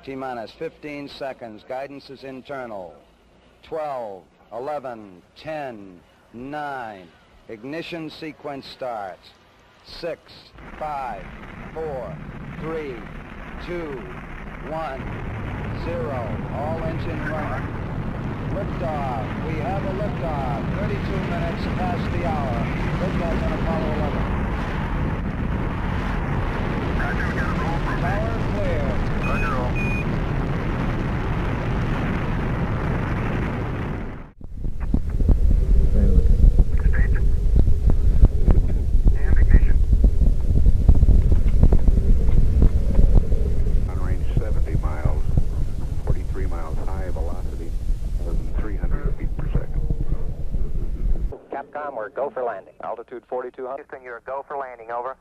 T-minus 15 seconds. Guidance is internal. 12, 11, 10, 9. Ignition sequence starts. 6, 5, 4, 3, 2, 1, 0. All engine running. Liftoff. We have a liftoff. 32 minutes past the hour. Liftoff on Apollo 11. Roger, we got a roll for Tower clear. Roger, roll. Station. And ignition. On range 70 miles, 43 miles high velocity, more than 300 feet per second. Capcom, we're go for landing. Altitude 4,200. Houston, you're a go for landing, over.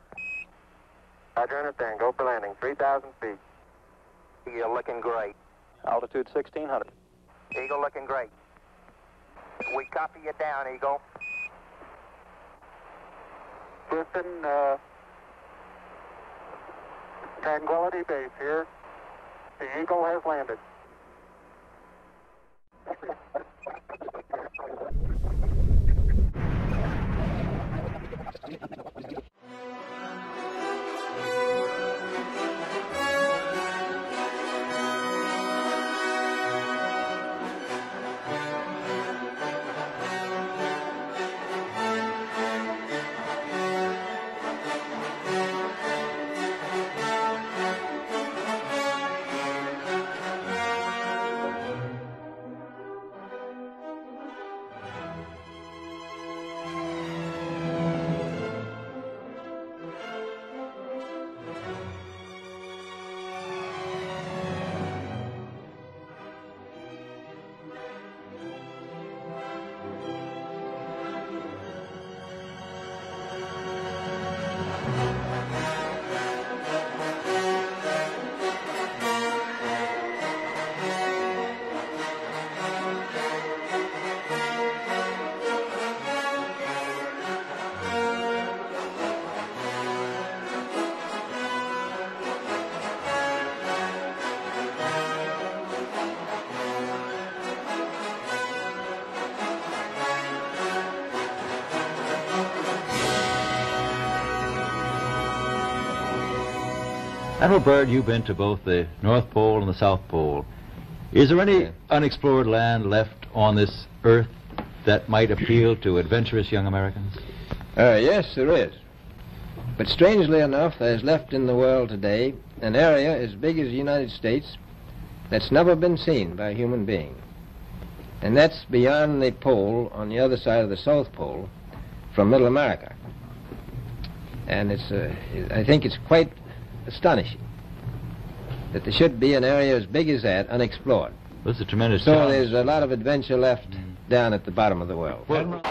Roger, understand. Go for landing. 3,000 feet. You're looking great. Altitude 1,600. Eagle looking great. We copy you down, Eagle. Houston, Tranquility Base here. The Eagle has landed. Admiral Byrd, you've been to both the North Pole and the South Pole. Is there any unexplored land left on this Earth that might appeal to adventurous young Americans? Yes, there is. But strangely enough, there's left in the world today an area as big as the United States that's never been seen by a human being. And that's beyond the pole on the other side of the South Pole from Middle America. And I think it's quite astonishing that there should be an area as big as that unexplored. That's a tremendous So challenge. there's a lot of adventure left down at the bottom of the world. Well,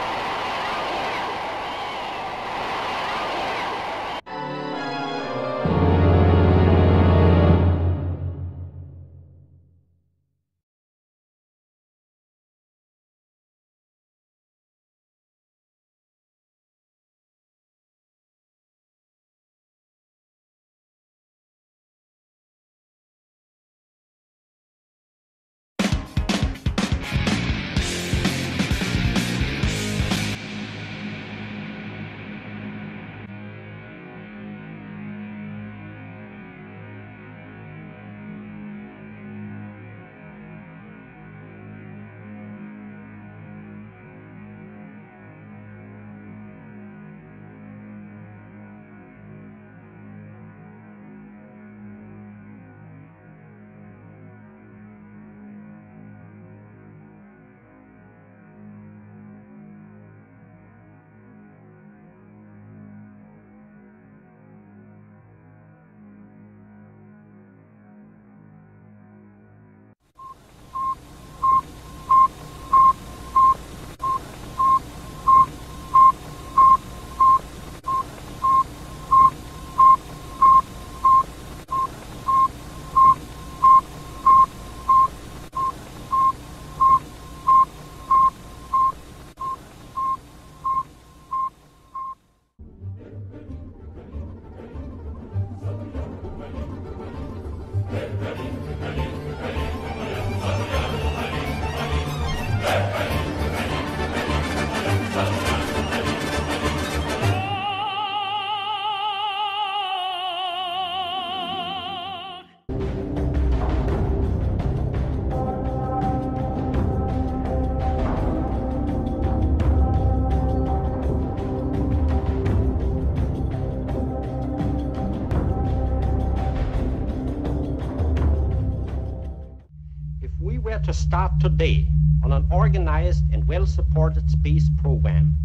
start today on an organized and well-supported space program.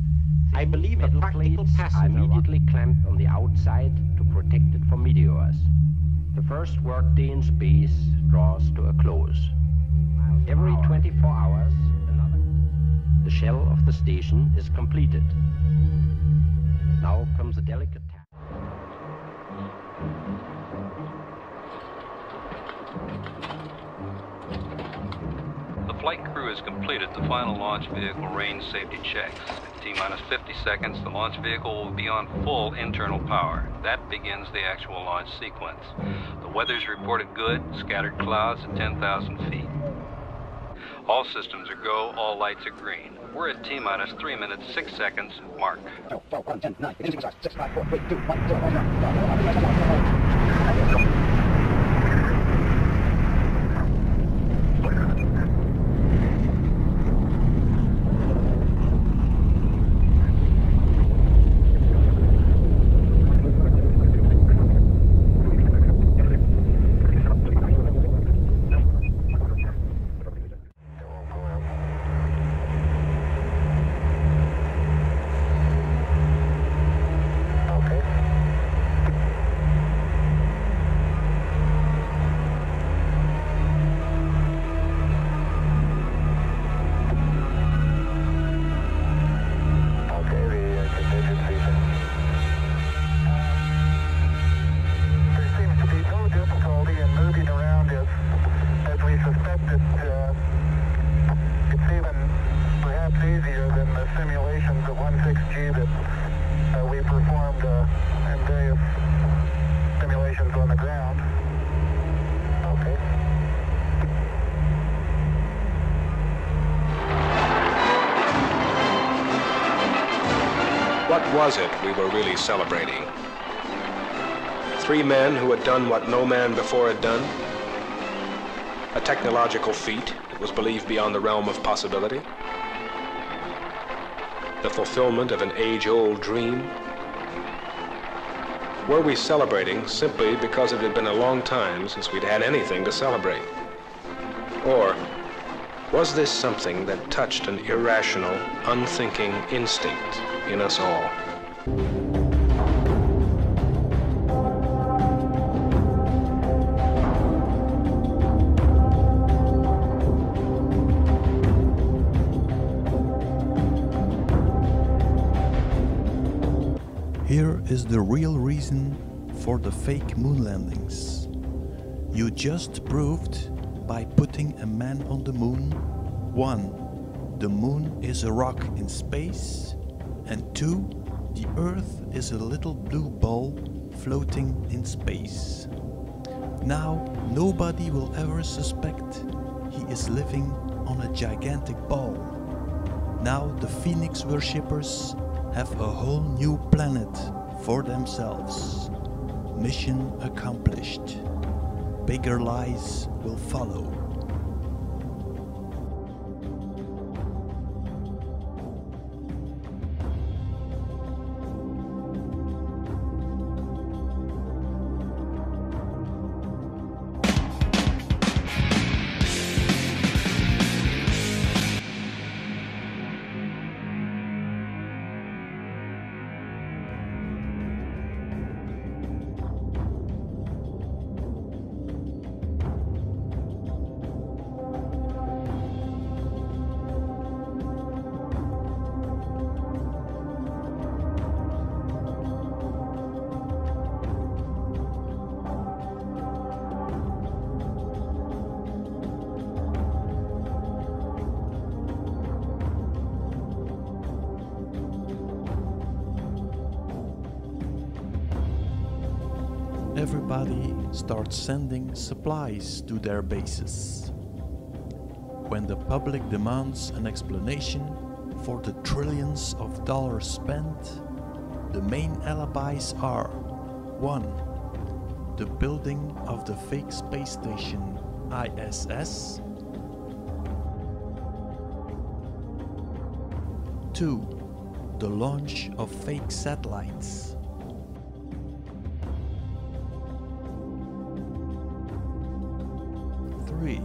I believe a practical passenger immediately clamped on the outside to protect it from meteors. The first workday in space draws to a close. Every 24 hours, the shell of the station is completed. Now comes a delicate task. The flight crew has completed the final launch vehicle range safety checks. At T-minus 50 seconds, the launch vehicle will be on full internal power. That begins the actual launch sequence. The weather's reported good, scattered clouds at 10,000 feet. All systems are go, all lights are green. We're at T-minus 3 minutes, 6 seconds, mark. 12, 11, 10, 9, ignition start, 6, 5, 4, 3, 2, 1, 0. What was it we were really celebrating? 3 men who had done what no man before had done? A technological feat that was believed beyond the realm of possibility? The fulfillment of an age-old dream? Were we celebrating simply because it had been a long time since we'd had anything to celebrate? Or was this something that touched an irrational, unthinking instinct in us all? Here is the real reason for the fake moon landings. You just proved by putting a man on the moon, 1, the moon is a rock in space, and 2, the Earth is a little blue ball floating in space. Now nobody will ever suspect he is living on a gigantic ball. Now the Phoenix worshippers have a whole new planet for themselves. Mission accomplished. Bigger lies will follow. Everybody starts sending supplies to their bases. When the public demands an explanation for the trillions of dollars spent, the main alibis are 1. The building of the fake space station ISS. 2. The launch of fake satellites. 3.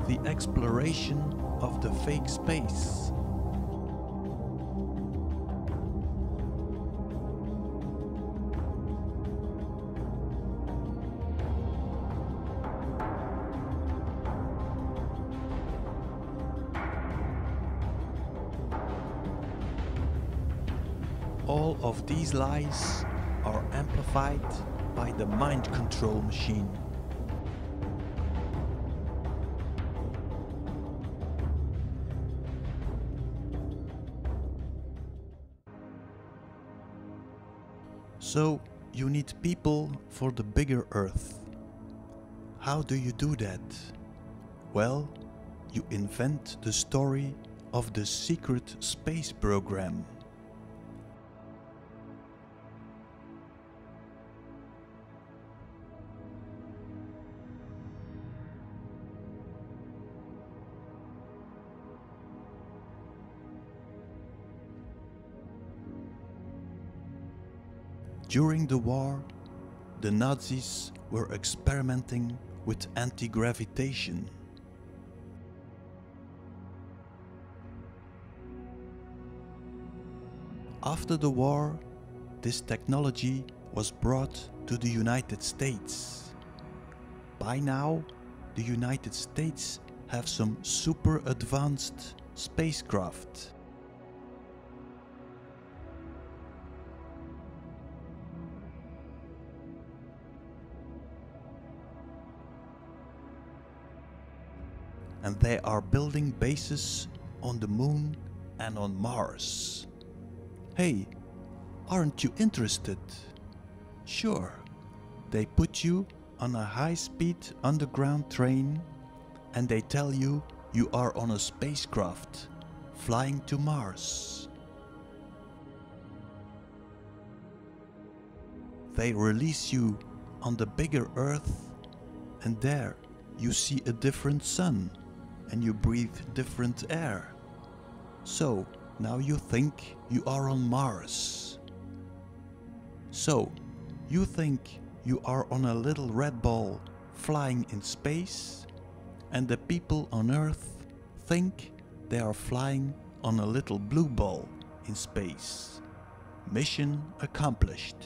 the exploration of the fake space. All of these lies are amplified by the mind control machine. So you need people for the bigger Earth. How do you do that? Well, you invent the story of the secret space program. During the war, the Nazis were experimenting with anti-gravitation. After the war, this technology was brought to the United States. By now, the United States have some super advanced spacecraft. And they are building bases on the Moon and on Mars. Hey, aren't you interested? Sure, they put you on a high-speed underground train and they tell you you are on a spacecraft flying to Mars. They release you on the bigger Earth and there you see a different sun. And you breathe different air. So now you think you are on Mars. So you think you are on a little red ball flying in space, and the people on Earth think they are flying on a little blue ball in space. Mission accomplished.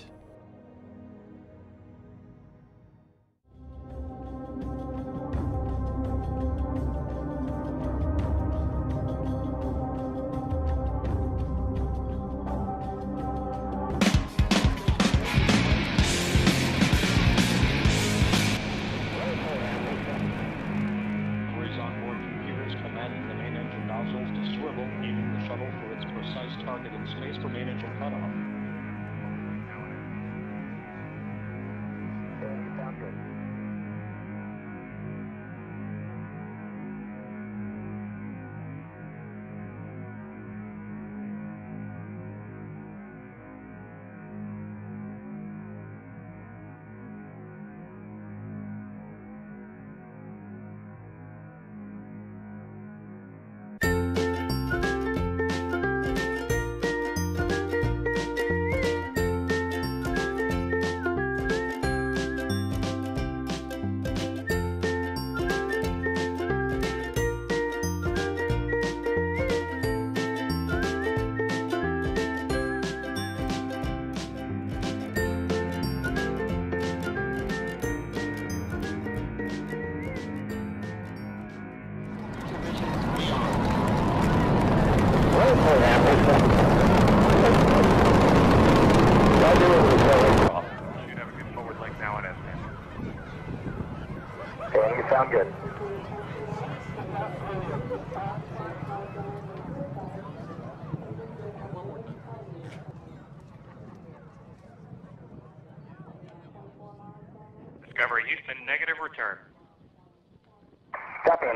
Sound good. Discovery Houston, negative return. Copy.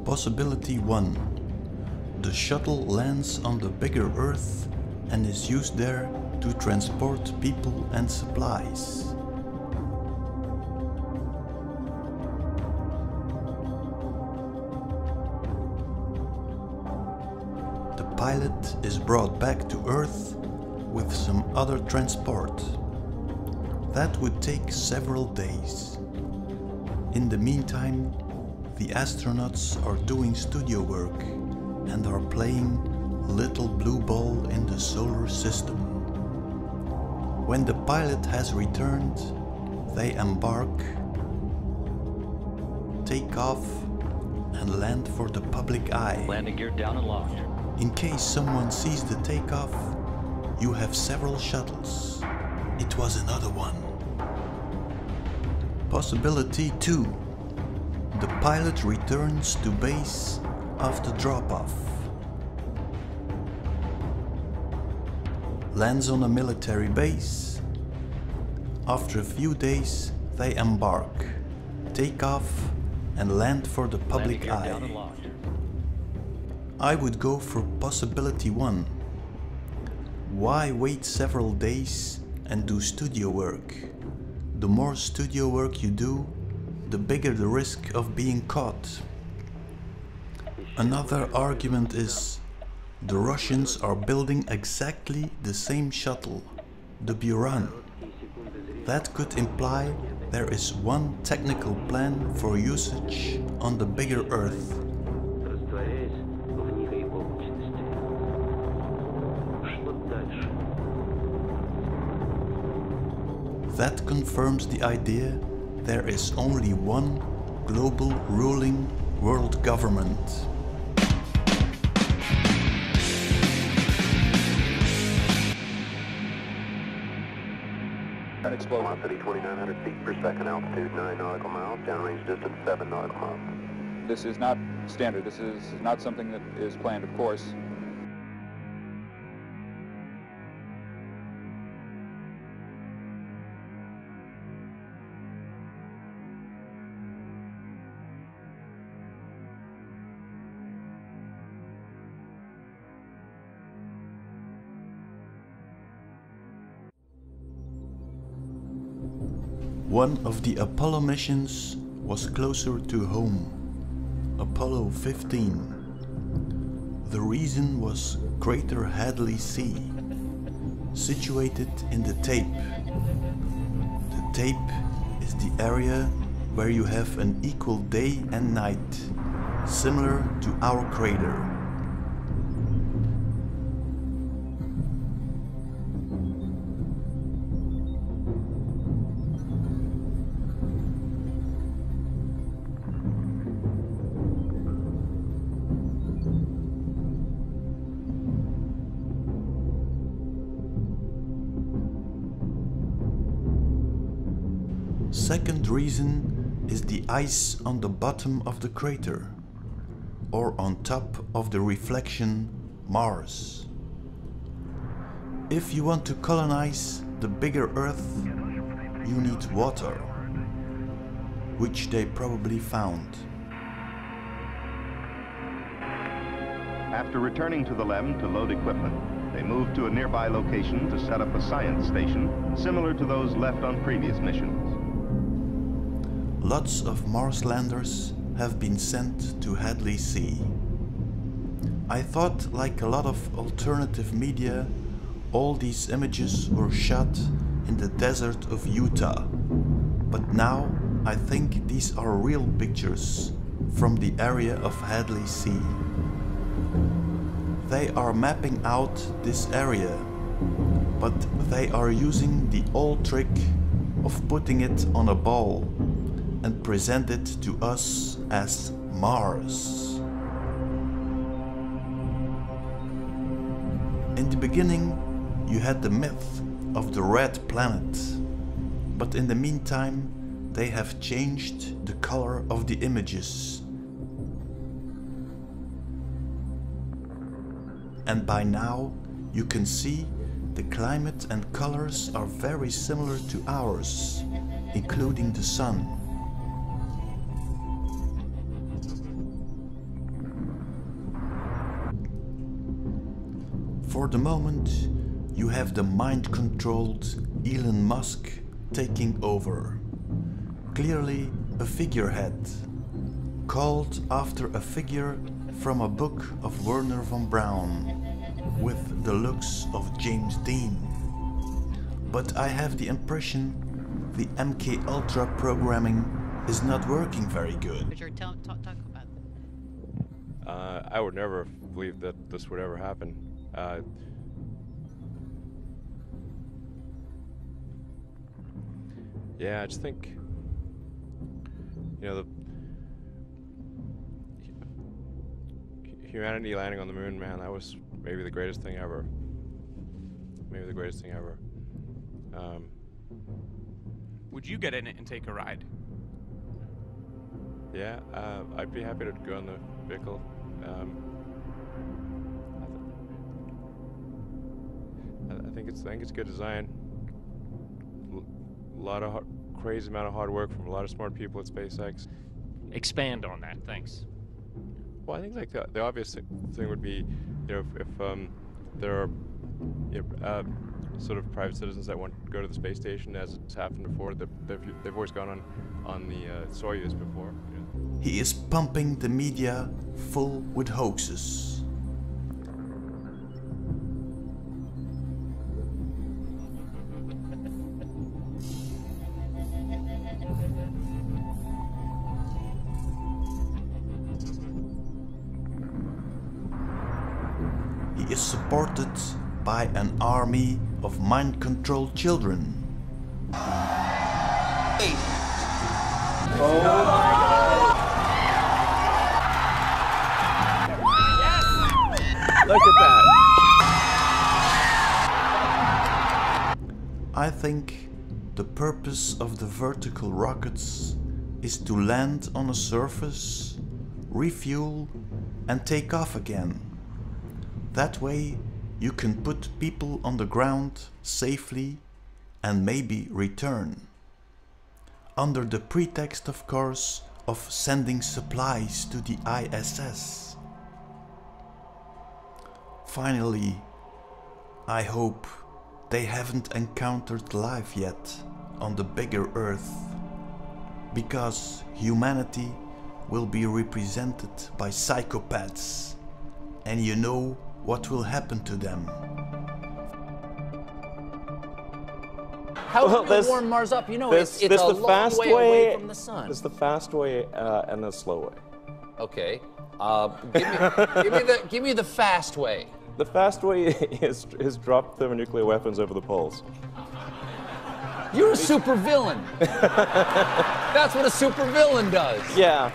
Possibility 1. The shuttle lands on the bigger Earth and is used there to transport people and supplies. The pilot is brought back to Earth with some other transport. That would take several days. In the meantime, the astronauts are doing studio work and are playing Little Blue Ball in the solar system. When the pilot has returned, they embark, take off, and land for the public eye. Landing gear down and locked. In case someone sees the takeoff, you have several shuttles. It was another one. Possibility 2. The pilot returns to base after drop-off. Lands on a military base. After a few days, they embark, take off, and land for the public eye. I would go for possibility 1. Why wait several days and do studio work? The more studio work you do, the bigger the risk of being caught. Another argument is the Russians are building exactly the same shuttle, the Buran. That could imply there is one technical plan for usage on the bigger Earth. That confirms the idea there is only one global ruling world government. Velocity 2,900 feet per second, altitude 9 nautical miles, downrange distance 7 nautical miles. This is not standard. This is not something that is planned, of course. One of the Apollo missions was closer to home, Apollo 15. The reason was Crater Hadley C, situated in the tape. The tape is the area where you have an equal day and night, similar to our crater. Second reason is the ice on the bottom of the crater, or on top of the reflection Mars. If you want to colonize the bigger Earth, you need water, which they probably found. After returning to the LEM to load equipment, they moved to a nearby location to set up a science station similar to those left on previous missions. Lots of Mars landers have been sent to Hadley C. I thought, like a lot of alternative media, all these images were shot in the desert of Utah. But now I think these are real pictures from the area of Hadley C. They are mapping out this area, but they are using the old trick of putting it on a ball and present it to us as Mars. In the beginning, you had the myth of the red planet, but in the meantime, they have changed the color of the images. And by now, you can see the climate and colors are very similar to ours, including the sun. For the moment, you have the mind-controlled Elon Musk taking over. Clearly a figurehead, called after a figure from a book of Werner von Braun, with the looks of James Dean. But I have the impression the MK Ultra programming is not working very good. Richard, talk about that. I would never believe that this would ever happen. Yeah, I just think, you know, the humanity landing on the moon, man, that was maybe the greatest thing ever. Maybe the greatest thing ever. Would you get in it and take a ride? Yeah, I'd be happy to go in the vehicle. I think it's good design. A lot of crazy amount of hard work from a lot of smart people at SpaceX. Expand on that, thanks. Well, I think like the obvious thing would be, you know, if there are sort of private citizens that want to go to the space station, as it's happened before. They've always gone on the Soyuz before. You know. He is pumping the media full with hoaxes. He is supported by an army of mind-controlled children. Hey. Oh my God! Yes! Look at that! I think the purpose of the vertical rockets is to land on a surface, refuel, and take off again. That way you can put people on the ground safely and maybe return. Under the pretext, of course, of sending supplies to the ISS. Finally, I hope they haven't encountered life yet on the bigger Earth, because humanity will be represented by psychopaths, and you know what will happen to them. How do you warm Mars up? You know, it's a long way away from the sun. There's the fast way and the slow way. Okay. Give me the fast way. The fast way is drop thermonuclear weapons over the poles. You're a supervillain. That's what a supervillain does. Yeah.